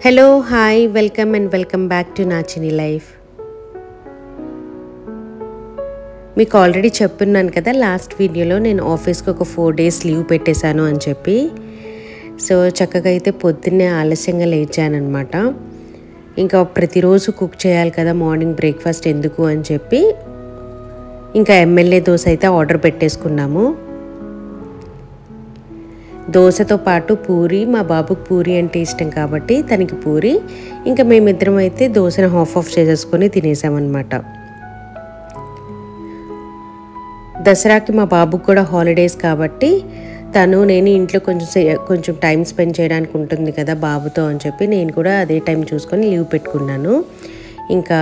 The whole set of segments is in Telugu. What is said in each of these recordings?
Hello hi welcome back to Nachini life. మీకు ఆల్రెడీ చెప్పున్నాను కదా లాస్ట్ వీడియోలో నేను ఆఫీస్కి ఒక 4 days లీవ్ పెట్టేశాను అని చెప్పి. సో చక్కగా అయితే పొద్దున్నే ఆలస్యంగా లేచానమాట. ఇంకా ప్రతిరోజు కుక్ చేయాలి కదా మార్నింగ్ బ్రేక్ఫాస్ట్ ఎందుకు అని చెప్పి ఇంకా ఎమ్మెల్యే దోశ అయితే ఆర్డర్ పెట్టేసుకున్నాము. దోశతో పాటు పూరి, మా బాబుకి పూరి అంటే ఇష్టం కాబట్టి తనకి పూరి, ఇంకా మేమిద్దరం అయితే దోశను హాఫ్ చేసేసుకొని తినేసామన్నమాట. దసరాకి మా బాబుకి కూడా హాలిడేస్ కాబట్టి నేను ఇంట్లో కొంచెం టైం స్పెండ్ చేయడానికి ఉంటుంది కదా బాబుతో అని చెప్పి నేను కూడా అదే టైం చూసుకొని లీవ్ పెట్టుకున్నాను. ఇంకా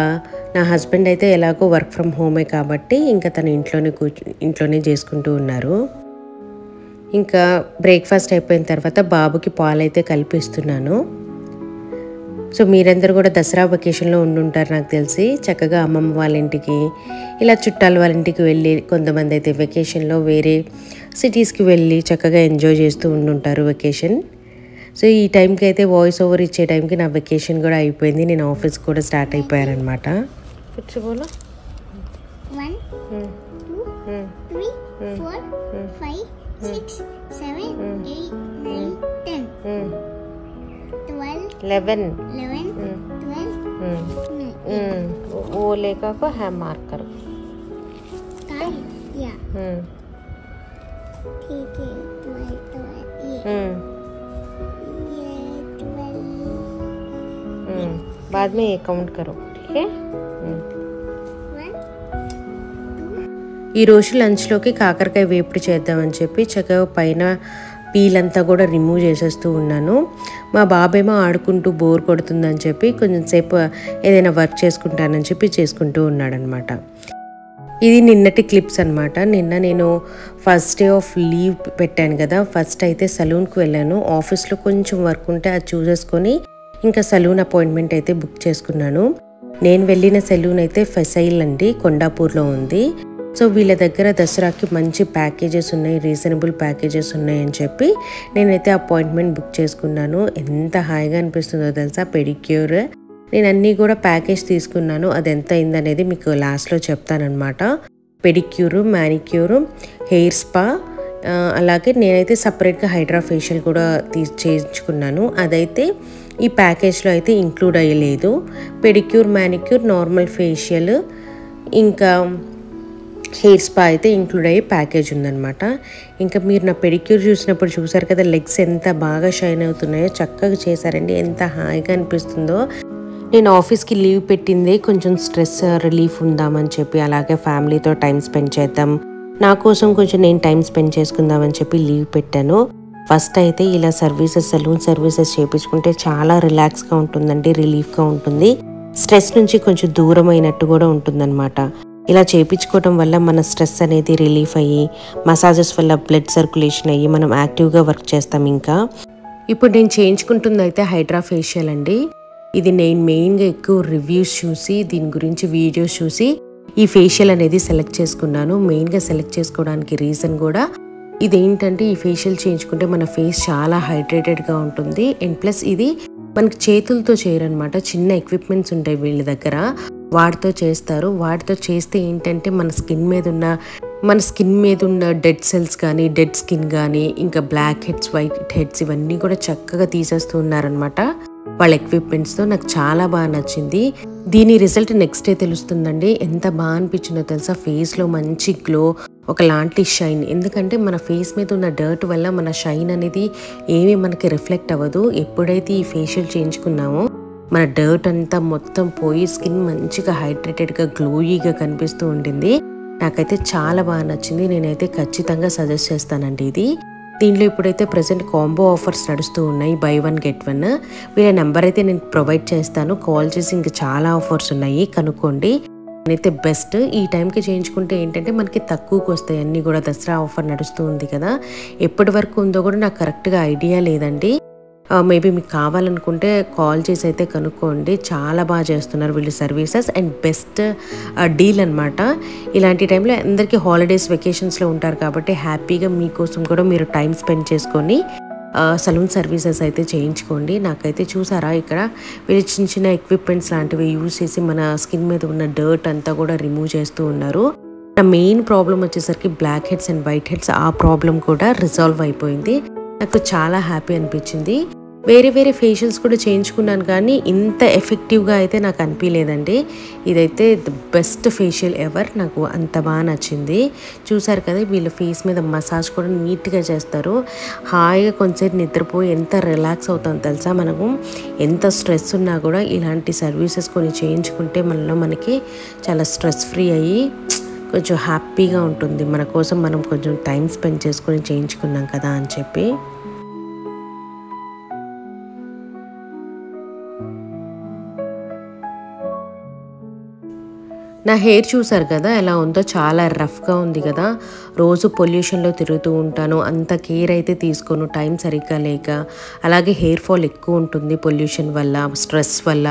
నా హస్బెండ్ అయితే ఎలాగో వర్క్ ఫ్రమ్ హోమే కాబట్టి ఇంకా తను ఇంట్లోనే చేసుకుంటూ ఉన్నారు. ఇంకా బ్రేక్ఫాస్ట్ అయిపోయిన తర్వాత బాబుకి పాలైతే కలిపిస్తున్నాను. సో మీరందరూ కూడా దసరా వెకేషన్లో ఉండుంటారు నాకు తెలిసి. చక్కగా అమ్మమ్మ వాళ్ళ ఇంటికి ఇలా చుట్టాల వాళ్ళ ఇంటికి వెళ్ళి, కొంతమంది అయితే వెకేషన్లో వేరే సిటీస్కి వెళ్ళి చక్కగా ఎంజాయ్ చేస్తూ ఉండుంటారు వెకేషన్. సో ఈ టైంకి అయితే వాయిస్ ఓవర్ ఇచ్చే టైంకి నా వెకేషన్ కూడా అయిపోయింది. నేను ఆఫీస్ కూడా స్టార్ట్ అయిపోయాను అనమాట. కూర్చోబోలో 1 2 3 4 5 6 7 8 9 10 12 11 12 वो लेखा को है मार्कर या ठीक है 12 ये 12 बाद में ये काउंट करो ठीक है. ఈ రోజు లంచ్లోకి కాకరకాయ వేపుడు చేద్దామని చెప్పి చక్కగా పైన పీలంతా కూడా రిమూవ్ చేసేస్తూ ఉన్నాను. మా బాబేమో ఆడుకుంటూ బోర్ కొడుతుందని చెప్పి కొంచెం సేపు ఏదైనా వర్క్ చేసుకుంటానని చెప్పి చేసుకుంటూ ఉన్నాడనమాట. ఇది నిన్నటి క్లిప్స్ అనమాట. నిన్న నేను ఫస్ట్ డే ఆఫ్ లీవ్ పెట్టాను కదా, ఫస్ట్ అయితే సలూన్కి వెళ్ళాను. ఆఫీస్లో కొంచెం వర్క్ ఉంటే అది చూసేసుకొని ఇంకా సలూన్ అపాయింట్మెంట్ అయితే బుక్ చేసుకున్నాను. నేను వెళ్ళిన సలూన్ అయితే ఫెసైల్ అండి, కొండాపూర్లో ఉంది. సో వీళ్ళ దగ్గర దసరాకి మంచి ప్యాకేజెస్ ఉన్నాయి, రీజనబుల్ ప్యాకేజెస్ ఉన్నాయని చెప్పి నేనైతే అపాయింట్మెంట్ బుక్ చేసుకున్నాను. ఎంత హాయిగా అనిపిస్తుందో తెలుసా పెడిక్యూర్. నేను అన్నీ కూడా ప్యాకేజ్ తీసుకున్నాను, అది ఎంత అయిందనేది మీకు లాస్ట్లో చెప్తానమాట. పెడిక్యూరు, మ్యానిక్యూరు, హెయిర్ స్పా, అలాగే నేనైతే సపరేట్గా హైడ్రా ఫేషియల్ కూడా చేయించుకున్నాను. అదైతే ఈ ప్యాకేజ్లో అయితే ఇంక్లూడ్ అయ్యలేదు. పెడిక్యూర్, మ్యానిక్యూర్, నార్మల్ ఫేషియల్, ఇంకా హెయిర్ స్పా అయితే ఇంక్లూడ్ అయ్యే ప్యాకేజ్ ఉందన్నమాట. ఇంకా మీరు నా పెడిక్యూర్ చూసినప్పుడు చూసారు కదా లెగ్స్ ఎంత బాగా షైన్ అవుతున్నాయో, చక్కగా చేశారండి. ఎంత హాయిగా అనిపిస్తుందో. నేను ఆఫీస్కి లీవ్ పెట్టిందే కొంచెం స్ట్రెస్ రిలీఫ్ ఉందామని చెప్పి, అలాగే ఫ్యామిలీతో టైం స్పెండ్ చేద్దాం, నా కోసం కొంచెం నేను టైం స్పెండ్ చేసుకుందామని చెప్పి లీవ్ పెట్టాను. ఫస్ట్ అయితే ఇలా సలూన్ సర్వీసెస్ చేయించుకుంటే చాలా రిలాక్స్గా ఉంటుందండి, రిలీఫ్గా ఉంటుంది. స్ట్రెస్ నుంచి కొంచెం దూరం అయినట్టు కూడా ఉంటుందన్నమాట. ఇలా చేయించుకోవడం వల్ల మన స్ట్రెస్ అనేది రిలీఫ్ అయ్యి, మసాజెస్ వల్ల బ్లడ్ సర్క్యులేషన్ అయ్యి మనం యాక్టివ్గా వర్క్ చేస్తాం. ఇంకా ఇప్పుడు నేను చేయించుకుంటుంది అయితే హైడ్రా ఫేషియల్ అండి. ఇది నేను మెయిన్గా ఎక్కువ రివ్యూస్ చూసి, దీని గురించి వీడియోస్ చూసి ఈ ఫేషియల్ అనేది సెలెక్ట్ చేసుకున్నాను. మెయిన్గా సెలెక్ట్ చేసుకోవడానికి రీజన్ కూడా ఇదేంటంటే, ఈ ఫేషియల్ చేయించుకుంటే మన ఫేస్ చాలా హైడ్రేటెడ్గా ఉంటుంది. అండ్ ప్లస్ ఇది మనకి చేతులతో చేయరనమాట, చిన్న ఎక్విప్మెంట్స్ ఉంటాయి వీళ్ళ దగ్గర, వాటితో చేస్తారు. వాటితో చేస్తే ఏంటంటే మన స్కిన్ మీద ఉన్న డెడ్ సెల్స్ కానీ, డెడ్ స్కిన్ కానీ, ఇంకా బ్లాక్ హెడ్స్, వైట్ హెడ్స్ ఇవన్నీ కూడా చక్కగా తీసేస్తూ ఉన్నారనమాట వాళ్ళ ఎక్విప్మెంట్స్తో. నాకు చాలా బాగా నచ్చింది. దీని రిజల్ట్ నెక్స్ట్ డే తెలుస్తుందండి. ఎంత బాగా అనిపించిందో తెలుసా, ఫేస్లో మంచి గ్లో, ఒకలాంటి షైన్. ఎందుకంటే మన ఫేస్ మీద ఉన్న డర్ట్ వల్ల మన షైన్ అనేది ఏమీ మనకి రిఫ్లెక్ట్ అవ్వదు. ఎప్పుడైతే ఈ ఫేషియల్ చేయించుకున్నామో మన డర్ట్ అంతా మొత్తం పోయి స్కిన్ మంచిగా హైడ్రేటెడ్గా గ్లోయీగా కనిపిస్తూ ఉంటుంది. నాకైతే చాలా బాగా నచ్చింది. నేనైతే ఖచ్చితంగా సజెస్ట్ చేస్తానండి ఇది. దీంట్లో ఇప్పుడైతే ప్రజెంట్ కాంబో ఆఫర్స్ నడుస్తూ ఉన్నాయి, buy 1 get 1. వీళ్ళ నెంబర్ అయితే నేను ప్రొవైడ్ చేస్తాను, కాల్ చేసి ఇంకా చాలా ఆఫర్స్ ఉన్నాయి కనుక్కోండి. నేనైతే బెస్ట్ ఈ టైంకి చేయించుకుంటే ఏంటంటే మనకి తక్కువకి వస్తాయి అన్నీ కూడా. దసరా ఆఫర్ నడుస్తూ ఉంది కదా, ఎప్పటి వరకు ఉందో కూడా నాకు కరెక్ట్గా ఐడియా లేదండి. మేబీ మీకు కావాలనుకుంటే కాల్ చేసి అయితే కనుక్కోండి. చాలా బాగా చేస్తున్నారు వీళ్ళు సర్వీసెస్, అండ్ బెస్ట్ డీల్ అనమాట. ఇలాంటి టైంలో అందరికీ హాలిడేస్, వెకేషన్స్లో ఉంటారు కాబట్టి హ్యాపీగా మీకోసం కూడా మీరు టైం స్పెండ్ చేసుకొని సలూన్ సర్వీసెస్ అయితే చేయించుకోండి. నాకైతే చూసారా ఇక్కడ వీళ్ళు చిన్న చిన్న ఎక్విప్మెంట్స్ లాంటివి యూజ్ చేసి మన స్కిన్ మీద ఉన్న డర్ట్ అంతా కూడా రిమూవ్ చేస్తూ ఉన్నారు. నా మెయిన్ ప్రాబ్లం వచ్చేసరికి black heads and white heads, ఆ ప్రాబ్లం కూడా రిజాల్వ్ అయిపోయింది. నాకు చాలా హ్యాపీ అనిపించింది. వేరే వేరే ఫేషియల్స్ కూడా చేయించుకున్నాను కానీ ఇంత ఎఫెక్టివ్గా అయితే నాకు అనిపించలేదండి. ఇదైతే ది బెస్ట్ ఫేషియల్ ఎవర్. నాకు అంత బాగా నచ్చింది. చూసారు కదా వీళ్ళ ఫేస్ మీద మసాజ్ కూడా నీట్గా చేస్తారు. హాయిగా కొంచెంసేపు నిద్రపోయి ఎంత రిలాక్స్ అవుతాం తెలుసా. మనము ఎంత స్ట్రెస్ ఉన్నా కూడా ఇలాంటి సర్వీసెస్ కొన్ని చేయించుకుంటే మనకి చాలా స్ట్రెస్ ఫ్రీ అయ్యి కొంచెం హ్యాపీగా ఉంటుంది. మన కోసం మనం కొంచెం టైం స్పెండ్ చేసుకొని చేయించుకున్నాం కదా అని చెప్పి. నా హెయిర్ చూసారు కదా ఎలా ఉందో, చాలా రఫ్గా ఉంది కదా. రోజు పొల్యూషన్లో తిరుగుతూ ఉంటాను, అంత కేర్ అయితే తీసుకోను టైం సరిగ్గా లేక. అలాగే హెయిర్ ఫాల్ ఎక్కువ ఉంటుంది పొల్యూషన్ వల్ల, స్ట్రెస్ వల్ల.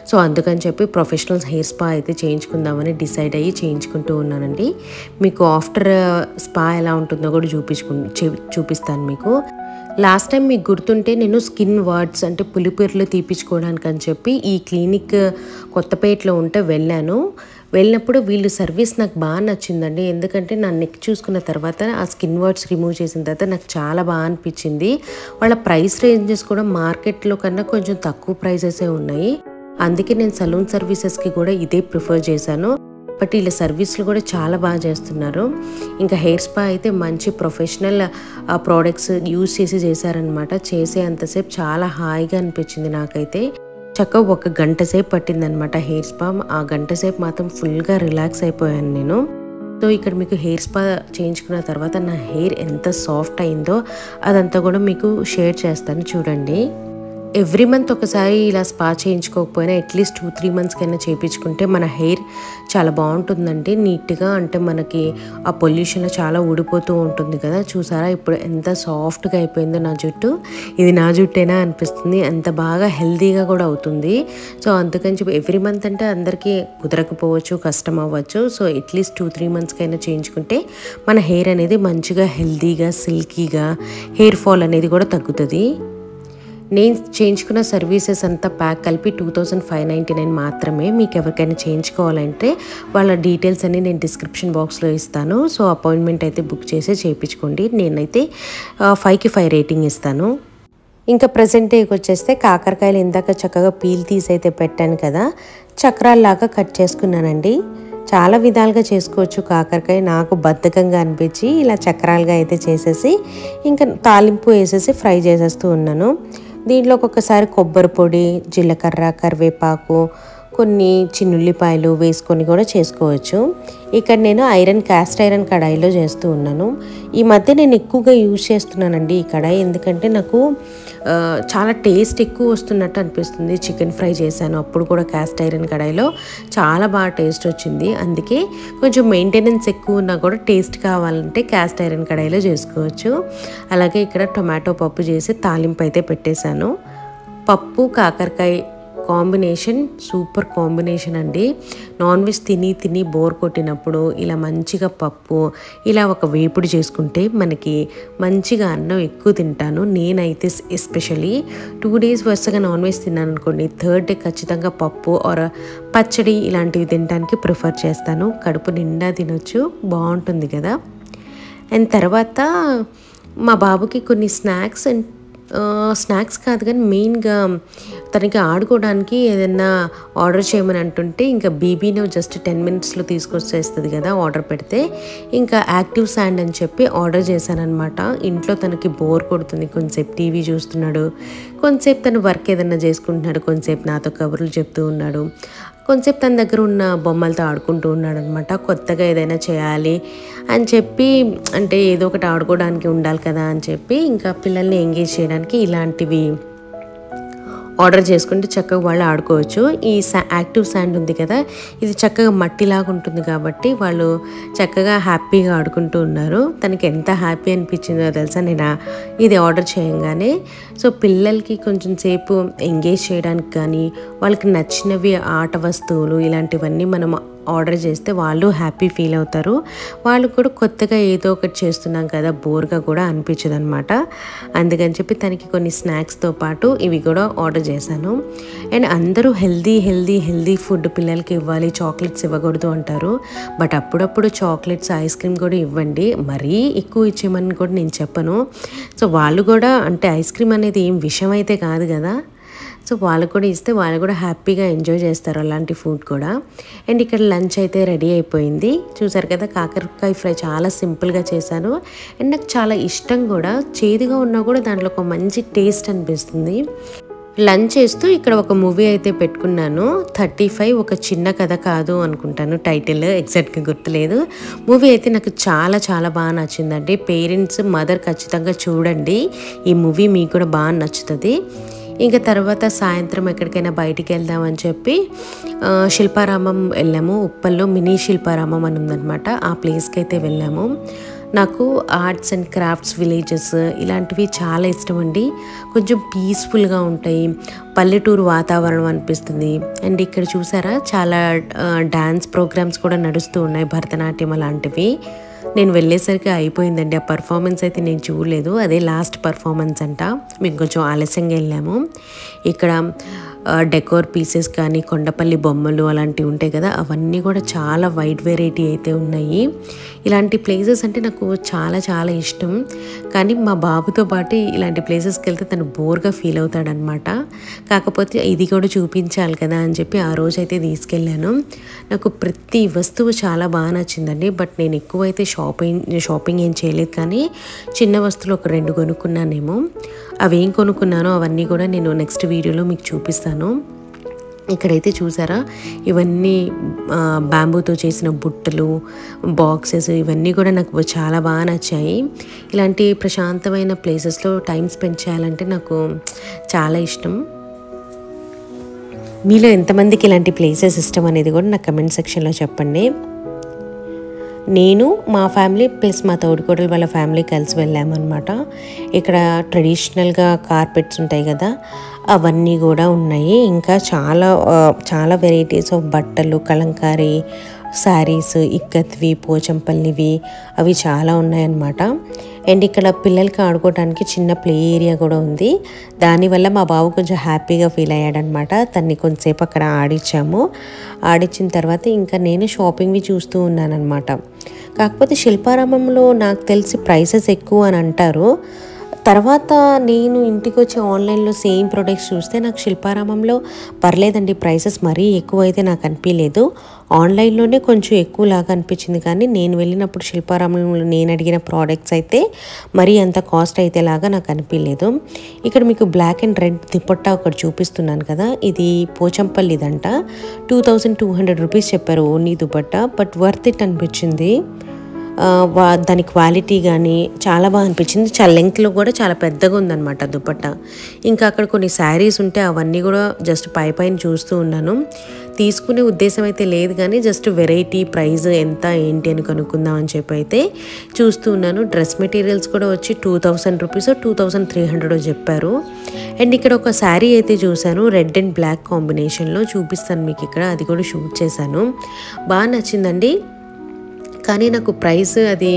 సో అందుకని చెప్పి ప్రొఫెషనల్ హెయిర్ స్పా అయితే చేయించుకుందామని డిసైడ్ అయ్యి చేయించుకుంటూ ఉన్నానండి. మీకు ఆఫ్టర్ స్పా ఎలా ఉంటుందో కూడా చూపిస్తాను మీకు. లాస్ట్ టైం మీకు గుర్తుంటే నేను స్కిన్ వార్డ్స్ అంటే పులిపేర్లు తీపించుకోవడానికి అని చెప్పి ఈ క్లినిక్ కొత్తపేటలో ఉంటే వెళ్ళినప్పుడు వీళ్ళు సర్వీస్ నాకు బాగా నచ్చిందండి. ఎందుకంటే నా నెక్ చూసుకున్న తర్వాత ఆ స్కిన్ వార్డ్స్ రిమూవ్ చేసిన తర్వాత నాకు చాలా బాగా అనిపించింది. వాళ్ళ ప్రైస్ రేంజెస్ కూడా మార్కెట్లో కన్నా కొంచెం తక్కువ ప్రైసెసే ఉన్నాయి. అందుకే నేను సలూన్ సర్వీసెస్కి కూడా ఇదే ప్రిఫర్ చేశాను. బట్ వీళ్ళ సర్వీస్లు కూడా చాలా బాగా చేస్తున్నారు. ఇంకా హెయిర్ స్పా అయితే మంచి ప్రొఫెషనల్ ప్రోడక్ట్స్ యూజ్ చేసి చేశారనమాట. చేసే అంతసేపు చాలా హాయిగా అనిపించింది నాకైతే. చక్కగా 1 గంట సేపు పట్టిందనమాట హెయిర్ స్పా. ఆ గంట సేపు మాత్రం ఫుల్గా రిలాక్స్ అయిపోయాను నేను. సో ఇక్కడ మీకు హెయిర్ స్పా చేయించుకున్న తర్వాత నా హెయిర్ ఎంత సాఫ్ట్ అయిందో అదంతా కూడా మీకు షేర్ చేస్తాను చూడండి. ఎవ్రీ మంత్ ఒకసారి ఇలా స్పా చేయించుకోకపోయినా అట్లీస్ట్ 2-3 మంత్స్కైనా చేయించుకుంటే మన హెయిర్ చాలా బాగుంటుందండి నీట్గా. అంటే మనకి ఆ పొల్యూషన్లో చాలా ఊడిపోతూ ఉంటుంది కదా. చూసారా ఇప్పుడు ఎంత సాఫ్ట్గా అయిపోయిందో నా జుట్టు. ఇది నా జుట్టేనా అనిపిస్తుంది, అంత బాగా హెల్తీగా కూడా అవుతుంది. సో అందుకని చెప్పి ఎవ్రీ మంత్ అంటే అందరికీ కుదరకపోవచ్చు, కష్టం అవ్వచ్చు. సో అట్లీస్ట్ 2-3 మంత్స్కైనా చేయించుకుంటే మన హెయిర్ అనేది మంచిగా హెల్తీగా సిల్కీగా, హెయిర్ ఫాల్ అనేది కూడా తగ్గుతుంది. నేను చేయించుకున్న సర్వీసెస్ అంతా ప్యాక్ కలిపి 2599 మాత్రమే. మీకు ఎవరికైనా చేయించుకోవాలంటే వాళ్ళ డీటెయిల్స్ అన్ని నేను డిస్క్రిప్షన్ బాక్స్లో ఇస్తాను. సో అపాయింట్మెంట్ అయితే బుక్ చేసి చేయించుకోండి. నేనైతే 5కి 5 రేటింగ్ ఇస్తాను. ఇంకా ప్రజెంట్ డేకి వచ్చేస్తే కాకరకాయలు ఇందాక చక్కగా పీల్ తీసి అయితే పెట్టాను కదా, చక్రాల్లాగా కట్ చేసుకున్నానండి. చాలా విధాలుగా చేసుకోవచ్చు కాకరకాయ. నాకు బద్ధకంగా అనిపించి ఇలా చక్రాలుగా అయితే చేసేసి ఇంకా తాలింపు వేసేసి ఫ్రై చేసేస్తూ ఉన్నాను. దీంట్లో ఒక్కొక్కసారి కొబ్బరి పొడి, జీలకర్ర, కరివేపాకు, కొన్ని చిన్నుల్లిపాయలు వేసుకొని కూడా చేసుకోవచ్చు. ఇక్కడ నేను క్యాస్ట్ ఐరన్ కడాయిలో చేస్తూ ఉన్నాను. ఈ మధ్య నేను ఎక్కువగా యూజ్ చేస్తున్నానండి ఈ కడాయి. ఎందుకంటే నాకు చాలా టేస్ట్ ఎక్కువ వస్తున్నట్టు అనిపిస్తుంది. చికెన్ ఫ్రై చేశాను అప్పుడు కూడా క్యాస్ట్ ఐరన్ కడాయిలో, చాలా బాగా టేస్ట్ వచ్చింది. అందుకే కొంచెం మెయింటెనెన్స్ ఎక్కువ ఉన్నా కూడా టేస్ట్ కావాలంటే క్యాస్ట్ ఐరన్ కడాయిలో చేసుకోవచ్చు. అలాగే ఇక్కడ టొమాటో పప్పు చేసి తాలింపు అయితే పెట్టేశాను. పప్పు కాకరకాయ కాంబినేషన్ సూపర్ కాంబినేషన్ అండి. నాన్ వెజ్ తిని బోర్ కొట్టినప్పుడు ఇలా మంచిగా పప్పు, ఇలా ఒక వేపుడు చేసుకుంటే మనకి మంచిగా అన్నం ఎక్కువ తింటాను నేనైతే. ఎస్పెషలీ 2 days వరుసగా నాన్ వెజ్ తిన్నాను అనుకోండి, 3rd day ఖచ్చితంగా పప్పు ఆర్ పచ్చడి ఇలాంటివి తినడానికి ప్రిఫర్ చేస్తాను. కడుపు నిండా తినొచ్చు, బాగుంటుంది కదా. అండ్ తర్వాత మా బాబుకి కొన్ని స్నాక్స్ కాదు కానీ మెయిన్గా తనకి ఆడుకోవడానికి ఏదైనా ఆర్డర్ చేయమని అంటుంటే ఇంకా బీబీనో జస్ట్ 10 minutesలో తీసుకొచ్చేస్తుంది కదా ఆర్డర్ పెడితే. ఇంకా యాక్టివ్ శాండ్ అని చెప్పి ఆర్డర్ చేశానమాట. ఇంట్లో తనకి బోర్ కొడుతుంది, కొంతసేపు టీవీ చూస్తున్నాడు, కొంతసేపు తను వర్క్ ఏదైనా చేసుకుంటున్నాడు, కొంతసేపు నాతో కబుర్లు చెప్తూ ఉన్నాడు, కొంతసేపు తన దగ్గర ఉన్న బొమ్మలతో ఆడుకుంటూ ఉన్నాడు అనమాట. కొత్తగా ఏదైనా చేయాలి అని చెప్పి, అంటే ఏదో ఒకటి ఆడుకోవడానికి ఉండాలి కదా అని చెప్పి ఇంకా పిల్లల్ని ఎంగేజ్ చేయడానికి ఇలాంటివి ఆర్డర్ చేసుకుంటే చక్కగా వాళ్ళు ఆడుకోవచ్చు. ఈ యాక్టివ్ శాండ్ ఉంది కదా, ఇది చక్కగా మట్టిలాగా ఉంటుంది కాబట్టి వాళ్ళు చక్కగా హ్యాపీగా ఆడుకుంటూ ఉన్నారు. తనకి ఎంత హ్యాపీ అనిపించిందో తెలుసా నేను ఇది ఆర్డర్ చేయంగానే. సో పిల్లలకి కొంచెం సేపు ఎంగేజ్ చేయడానికి కానీ వాళ్ళకి నచ్చినవి ఆట వస్తువులు ఇలాంటివన్నీ మనం ఆర్డర్ చేస్తే వాళ్ళు హ్యాపీ ఫీల్ అవుతారు. వాళ్ళు కూడా కొత్తగా ఏదో ఒకటి చేస్తున్నాం కదా, బోర్గా కూడా అనిపించదు అనమాట. అందుకని చెప్పి తనకి కొన్ని స్నాక్స్తో పాటు ఇవి కూడా ఆర్డర్ చేశాను. అండ్ అందరూ హెల్దీ ఫుడ్ పిల్లలకి ఇవ్వాలి, చాక్లెట్స్ ఇవ్వకూడదు అంటారు. బట్ అప్పుడప్పుడు చాక్లెట్స్, ఐస్ క్రీమ్ కూడా ఇవ్వండి, మరీ ఎక్కువ ఇచ్చేయమని కూడా నేను చెప్పను. సో వాళ్ళు కూడా అంటే ఐస్ క్రీమ్ అనేది ఏం విషయం అయితే కాదు కదా, సో వాళ్ళకు కూడా ఇస్తే వాళ్ళు కూడా హ్యాపీగా ఎంజాయ్ చేస్తారు అలాంటి ఫుడ్ కూడా. అండ్ ఇక్కడ లంచ్ అయితే రెడీ అయిపోయింది. చూసారు కదా, కాకరకాయ ఫ్రై చాలా సింపుల్గా చేశాను. అండ్ నాకు చాలా ఇష్టం కూడా, చేదుగా ఉన్నా కూడా దాంట్లో ఒక మంచి టేస్ట్ అనిపిస్తుంది. లంచ్ చేస్తూ ఇక్కడ ఒక మూవీ అయితే పెట్టుకున్నాను, 35 ఒక చిన్న కథ కాదు అనుకుంటాను టైటిల్, ఎగ్జాక్ట్గా గుర్తులేదు. మూవీ అయితే నాకు చాలా బాగా నచ్చిందండి. పేరెంట్స్, మదర్ ఖచ్చితంగా చూడండి, ఈ మూవీ మీకు కూడా బాగా నచ్చుతుంది. ఇంకా తర్వాత సాయంత్రం ఎక్కడికైనా బయటికి వెళ్దామని చెప్పి శిల్పారామం వెళ్ళాము. ఉప్పల్లో మినీ శిల్పారామం అని ఉందన్నమాట, ఆ ప్లేస్కి అయితే వెళ్ళాము. నాకు ఆర్ట్స్ అండ్ క్రాఫ్ట్స్ విలేజెస్ ఇలాంటివి చాలా ఇష్టం అండి. కొంచెం పీస్ఫుల్గా ఉంటాయి, పల్లెటూరు వాతావరణం అనిపిస్తుంది. అండ్ ఇక్కడ చూసారా, చాలా డ్యాన్స్ ప్రోగ్రామ్స్ కూడా నడుస్తూ ఉన్నాయి, భరతనాట్యం అలాంటివి. నేను వెళ్ళేసరికి అయిపోయిందండి, ఆ పర్ఫార్మెన్స్ అయితే నేను చూడలేదు, అదే లాస్ట్ పర్ఫార్మెన్స్ అంట. మేము కొంచెం ఆలస్యంగా వెళ్ళాము. ఇక్కడ డెకోర్ పీసెస్ కానీ, కొండపల్లి బొమ్మలు అలాంటివి ఉంటాయి కదా, అవన్నీ కూడా చాలా వైడ్ వెరైటీ అయితే ఉన్నాయి. ఇలాంటి ప్లేసెస్ అంటే నాకు చాలా ఇష్టం. కానీ మా బాబుతో పాటు ఇలాంటి ప్లేసెస్కి వెళ్తే తను బోర్గా ఫీల్ అవుతాడనమాట. కాకపోతే ఇది కూడా చూపించాలి కదా అని చెప్పి ఆ రోజు అయితే తీసుకెళ్ళాను. నాకు ప్రతి వస్తువు చాలా బాగా నచ్చిందండి. బట్ నేను ఎక్కువైతే షాపింగ్ ఏం చేయలేదు, కానీ చిన్న వస్తువులు ఒక 2 కొనుక్కున్నానేమో. అవేం కొనుక్కున్నానో అవన్నీ కూడా నేను నెక్స్ట్ వీడియోలో మీకు చూపిస్తాను. ఇక్కడైతే చూసారా, ఇవన్నీ బ్యాంబూతో చేసిన బుట్టలు, బాక్సెస్, ఇవన్నీ కూడా నాకు చాలా బాగా నచ్చాయి. ఇలాంటి ప్రశాంతమైన ప్లేసెస్లో టైం స్పెండ్ చేయాలంటే నాకు చాలా ఇష్టం. మీలో ఎంతమందికి ఇలాంటి ప్లేసెస్ ఇష్టం అనేది కూడా నాకు కమెంట్ సెక్షన్లో చెప్పండి. నేను, మా ఫ్యామిలీ ప్లస్ మా తోడికోడలు వాళ్ళ ఫ్యామిలీ కలిసి వెళ్ళామన్నమాట. ఇక్కడ ట్రెడిషనల్గా కార్పెట్స్ ఉంటాయి కదా, అవన్నీ కూడా ఉన్నాయి. ఇంకా చాలా వెరైటీస్ ఆఫ్ బట్టలు, కలంకారీ శారీస్, ఇక్కత్వి, పోచంపల్లివి, అవి చాలా ఉన్నాయన్నమాట. అండ్ ఇక్కడ పిల్లలకి ఆడుకోవడానికి చిన్న ప్లే ఏరియా కూడా ఉంది. దానివల్ల మా బాబు కొంచెం హ్యాపీగా ఫీల్ అయ్యాడనమాట. తన్ని కొంచెంసేపు అక్కడ ఆడించిన తర్వాత ఇంకా నేను షాపింగ్వి చూస్తూ ఉన్నానన్నమాట. కాకపోతే శిల్పారామంలో నాకు తెలిసి ప్రైసెస్ ఎక్కువ అని అంటారు. తర్వాత నేను ఇంటికి వచ్చి ఆన్లైన్లో సేమ్ ప్రొడక్ట్స్ చూస్తే నాకు శిల్పారామంలో పర్లేదండి, ప్రైసెస్ మరీ ఎక్కువ అయితే నాకు అనిపించలేదు. ఆన్లైన్లోనే కొంచెం ఎక్కువలాగా అనిపించింది, కానీ నేను వెళ్ళినప్పుడు శిల్పారామంలో నేను అడిగిన ప్రోడక్ట్స్ అయితే మరీ అంత కాస్ట్ అయితే లాగా నాకు అనిపించలేదు. ఇక్కడ మీకు బ్లాక్ అండ్ రెడ్ దుపట్టా ఒకటి చూపిస్తున్నాను కదా, ఇది పోచంపల్లిదంట. 2200 రూపీస్ చెప్పారు only dupatta, but worth it అనిపించింది. దాని క్వాలిటీ కానీ చాలా బాగా అనిపించింది. చాలా లెంగ్త్లో కూడా చాలా పెద్దగా ఉందన్నమాట దుపట్టా. ఇంకా అక్కడ కొన్ని శారీస్ ఉంటే అవన్నీ కూడా జస్ట్ పైన చూస్తూ ఉన్నాను. తీసుకునే ఉద్దేశం అయితే లేదు, కానీ జస్ట్ వెరైటీ, ప్రైస్ ఎంత ఏంటి అని కనుక్కుందాం అని చెప్పి అయితే చూస్తూ ఉన్నాను. డ్రెస్ మెటీరియల్స్ కూడా వచ్చి 2000 రూపీస్ 2300 చెప్పారు. అండ్ ఇక్కడ ఒక శారీ అయితే చూశాను, రెడ్ అండ్ బ్లాక్ కాంబినేషన్లో, చూపిస్తాను మీకు ఇక్కడ, అది కూడా షూట్ చేశాను. బాగా నచ్చిందండి. కానీ నాకు ప్రైస్ అది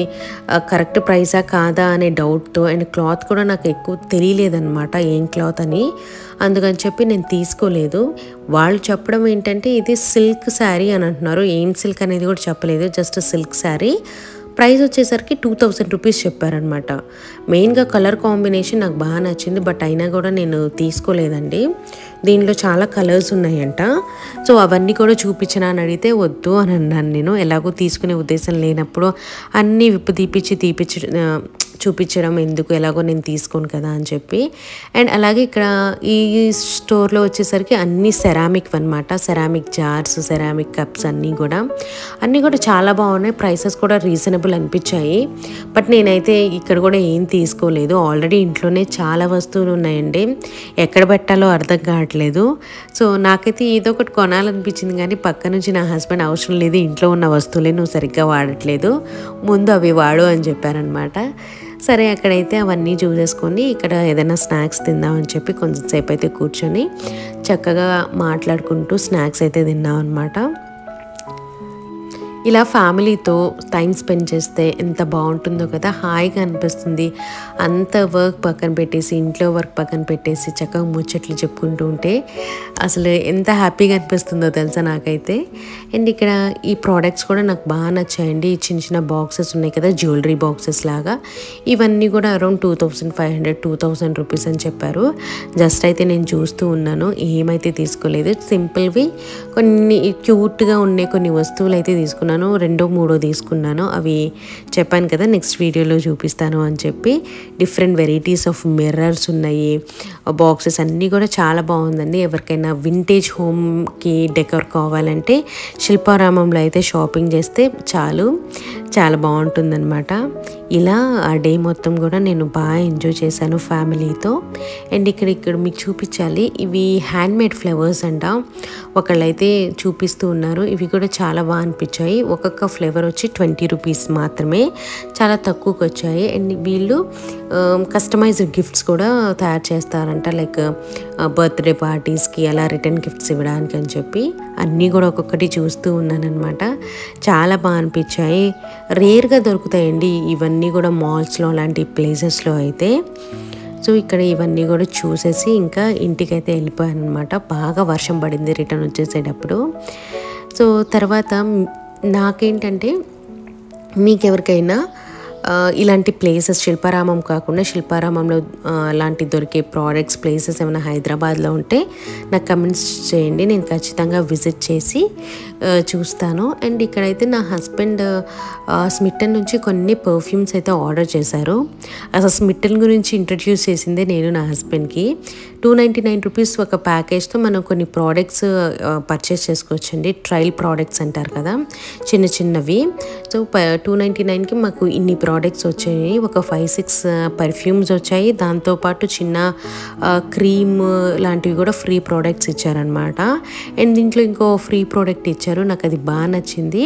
కరెక్ట్ ప్రైసా కాదా అనే డౌట్తో, అండ్ క్లాత్ కూడా నాకు ఎక్కువ తెలియలేదన్నమాట ఏం క్లాత్ అని, అందుకని చెప్పి నేను తీసుకోలేదు. వాళ్ళు చెప్పడం ఏంటంటే ఇది సిల్క్ శారీ అని అంటున్నారు, ఏం సిల్క్ అనేది కూడా చెప్పలేదు, జస్ట్ సిల్క్ శారీ. ప్రైస్ వచ్చేసరికి 2000 రూపీస్ చెప్పారనమాట. మెయిన్గా కలర్ కాంబినేషన్ నాకు బాగా నచ్చింది, బట్ అయినా కూడా నేను తీసుకోలేదండి. దీనిలో చాలా కలర్స్ ఉన్నాయంట. సో అవన్నీ కూడా చూపించనా అని అడిగితే వద్దు అని అన్నాను నేను. ఎలాగో తీసుకునే ఉద్దేశం లేనప్పుడు అన్నీ చూపించడం ఎందుకు, ఎలాగో నేను తీసుకోను కదా అని చెప్పి. అండ్ అలాగే ఇక్కడ ఈ స్టోర్లో వచ్చేసరికి అన్నీ సెరామిక్ అనమాట, సెరామిక్ జార్స్, సెరామిక్ కప్స్ అన్నీ కూడా చాలా బాగున్నాయి. ప్రైసెస్ కూడా రీజనబుల్ అనిపించాయి. బట్ నేనైతే ఇక్కడ కూడా ఏం తీసుకోలేదు. ఆల్రెడీ ఇంట్లోనే చాలా వస్తువులు ఉన్నాయండి, ఎక్కడ పెట్టాలో అర్థం కావట్లేదు. సో నాకైతే ఏదో ఒకటి కొనాలనిపించింది, కానీ పక్క నుంచి నా హస్బెండ్ అవసరం లేదు, ఇంట్లో ఉన్న వస్తువులే నువ్వు సరిగ్గా వాడట్లేదు, ముందు అవి వాడు అని చెప్పారనమాట. సరే అక్కడైతే అవన్నీ చూసేసుకొని ఇక్కడ ఏదైనా స్నాక్స్ తిందామని చెప్పి కొంచెంసేపు అయితే కూర్చొని చక్కగా మాట్లాడుకుంటూ స్నాక్స్ అయితే తిన్నాం అనమాట. ఇలా ఫ్యామిలీతో టైం స్పెండ్ చేస్తే ఎంత బాగుంటుందో కదా, హాయిగా అనిపిస్తుంది. అంత వర్క్ పక్కన పెట్టేసి, ఇంట్లో వర్క్ పక్కన పెట్టేసి చక్కగా ముచ్చట్లు చెప్పుకుంటూ ఉంటే అసలు ఎంత హ్యాపీగా అనిపిస్తుందో తెలుసా నాకైతే. అండ్ ఇక్కడ ఈ ప్రోడక్ట్స్ కూడా నాకు బాగా నచ్చాయండి. ఈ చిన్న చిన్న బాక్సెస్ ఉన్నాయి కదా, జ్యువెలరీ బాక్సెస్ లాగా, ఇవన్నీ కూడా అరౌండ్ 2500-2000 రూపీస్ అని చెప్పారు. జస్ట్ అయితే నేను చూస్తూ ఉన్నాను, ఏమైతే తీసుకోలేదు. సింపుల్వి కొన్ని క్యూట్గా ఉండే కొన్ని వస్తువులు అయితే తీసుకున్నాను. 2-3 తీసుకున్నాను. అవి చెప్పాను కదా నెక్స్ట్ వీడియోలో చూపిస్తాను అని చెప్పి. డిఫరెంట్ వెరైటీస్ ఆఫ్ మిర్రర్స్ ఉన్నాయి, బాక్సెస్ అన్నీ కూడా చాలా బాగుందండి. ఎవరికైనా వింటేజ్ హోమ్కి డెకర్ కావాలంటే శిల్పారామంలో అయితే షాపింగ్ చేస్తే చాలు, చాలా బాగుంటుందన్నమాట. ఇలా ఆ డే మొత్తం కూడా నేను బాగా ఎంజాయ్ చేశాను ఫ్యామిలీతో. అండ్ ఇక్కడ మీకు చూపించాలి, ఇవి హ్యాండ్మేడ్ ఫ్లవర్స్ అంట. ఒకళ్ళైతే చూపిస్తూ ఉన్నారు, ఇవి కూడా చాలా బాగా అనిపించాయి. ఒక్కొక్క ఫ్లేవర్ వచ్చి 20 రూపీస్ మాత్రమే, చాలా తక్కువకి వచ్చాయి. అండ్ వీళ్ళు కస్టమైజ్డ్ గిఫ్ట్స్ కూడా తయారు చేస్తారంట, లైక్ బర్త్డే పార్టీస్కి అలా రిటర్న్ గిఫ్ట్స్ ఇవ్వడానికి అని చెప్పి. అన్నీ కూడా ఒక్కొక్కటి చూస్తూ ఉన్నానమాట. చాలా బాగా అనిపించాయి. రేర్గా దొరుకుతాయండి ఇవన్నీ కూడా మాల్స్లో అలాంటి ప్లేసెస్లో అయితే. సో ఇక్కడ ఇవన్నీ కూడా చూసేసి ఇంకా ఇంటికైతే వెళ్ళిపోయాను అనమాట. బాగా వర్షం పడింది రిటర్న్ వచ్చేసేటప్పుడు. సో తర్వాత నాకేంటంటే, మీకెవరికైనా ఇలాంటి ప్లేసెస్, శిల్పారామం కాకుండా శిల్పారామంలో అలాంటి దొరికే ప్రోడక్ట్స్ ప్లేసెస్ ఏమైనా హైదరాబాద్లో ఉంటే నాకు కమెంట్స్ చేయండి, నేను ఖచ్చితంగా విజిట్ చేసి చూస్తాను. అండ్ ఇక్కడైతే నా హస్బెండ్ స్మిట్టన్ నుంచి కొన్ని పర్ఫ్యూమ్స్ అయితే ఆర్డర్ చేశారు. అసలు స్మిట్టన్ గురించి ఇంట్రడ్యూస్ చేసిందే నేను నా హస్బెండ్కి. 299 రూపీస్ ఒక ప్యాకేజ్తో మనం కొన్ని ప్రోడక్ట్స్ పర్చేస్ చేసుకోవచ్చండి. ట్రయల్ ప్రోడక్ట్స్ అంటారు కదా, చిన్న చిన్నవి. సో 299కి మాకు ఇన్ని ప్రోడక్ట్స్ వచ్చాయి. ఒక 5-6 పర్ఫ్యూమ్స్ వచ్చాయి. దాంతోపాటు చిన్న క్రీమ్ లాంటివి కూడా ఫ్రీ ప్రోడక్ట్స్ ఇచ్చారనమాట. అండ్ దీంట్లో ఇంకో ఫ్రీ ప్రోడక్ట్ ఇచ్చారు, నాకు అది బాగా నచ్చింది.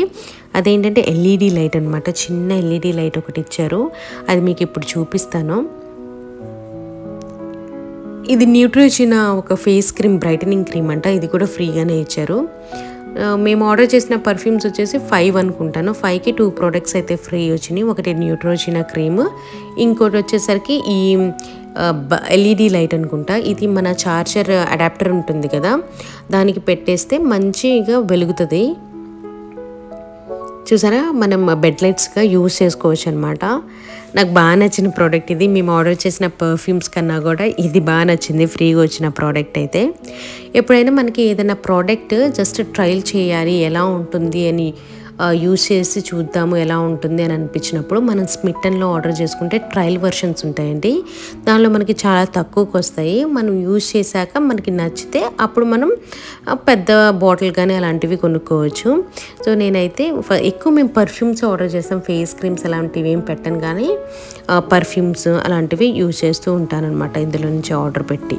అదేంటంటే LED లైట్ అనమాట. చిన్న LED లైట్ ఒకటి ఇచ్చారు, అది మీకు ఇప్పుడు చూపిస్తాను. ఇది న్యూట్రిజినా ఒక ఫేస్ క్రీమ్, బ్రైటనింగ్ క్రీమ్ అంట. ఇది కూడా ఫ్రీగానే ఇచ్చారు. మేము ఆర్డర్ చేసిన పర్ఫ్యూమ్స్ వచ్చేసి 5 అనుకుంటాను. 5కి 2 ప్రోడక్ట్స్ అయితే ఫ్రీ వచ్చినాయి. ఒకటి న్యూట్రిజినా క్రీమ్, ఇంకోటి వచ్చేసరికి ఈ LED లైట్ అనుకుంటా. ఇది మన చార్జర్ అడాప్టర్ ఉంటుంది కదా, దానికి పెట్టేస్తే మంచిగా వెలుగుతుంది. చూసారా, మనం బెడ్ లైట్స్గా యూజ్ చేసుకోవచ్చు అనమాట. నాకు బాగా నచ్చిన ప్రోడక్ట్ ఇది. మేము ఆర్డర్ చేసిన పర్ఫ్యూమ్స్ కన్నా కూడా ఇది బాగా నచ్చింది, ఫ్రీగా వచ్చిన ప్రోడక్ట్ అయితే. ఎప్పుడైనా మనకి ఏదైనా ప్రోడక్ట్ జస్ట్ ట్రయల్ చేయాలి, ఎలా ఉంటుంది అని యూజ్ చేసి చూద్దాము ఎలా ఉంటుంది అని అనిపించినప్పుడు మనం స్మిట్టన్లో ఆర్డర్ చేసుకుంటే ట్రయల్ వర్షన్స్ ఉంటాయండి. దానిలో మనకి చాలా తక్కువకి వస్తాయి. మనం యూజ్ చేశాక మనకి నచ్చితే అప్పుడు మనం పెద్ద బాటిల్ కానీ అలాంటివి కొనుక్కోవచ్చు. సో నేనైతే ఎక్కువ మేము పర్ఫ్యూమ్స్ ఆర్డర్ చేస్తాం, ఫేస్ క్రీమ్స్ అలాంటివి ఏం పెట్టను, కానీ పర్ఫ్యూమ్స్ అలాంటివి యూజ్ చేస్తూ ఉంటానన్నమాట ఇందులో నుంచి ఆర్డర్ పెట్టి.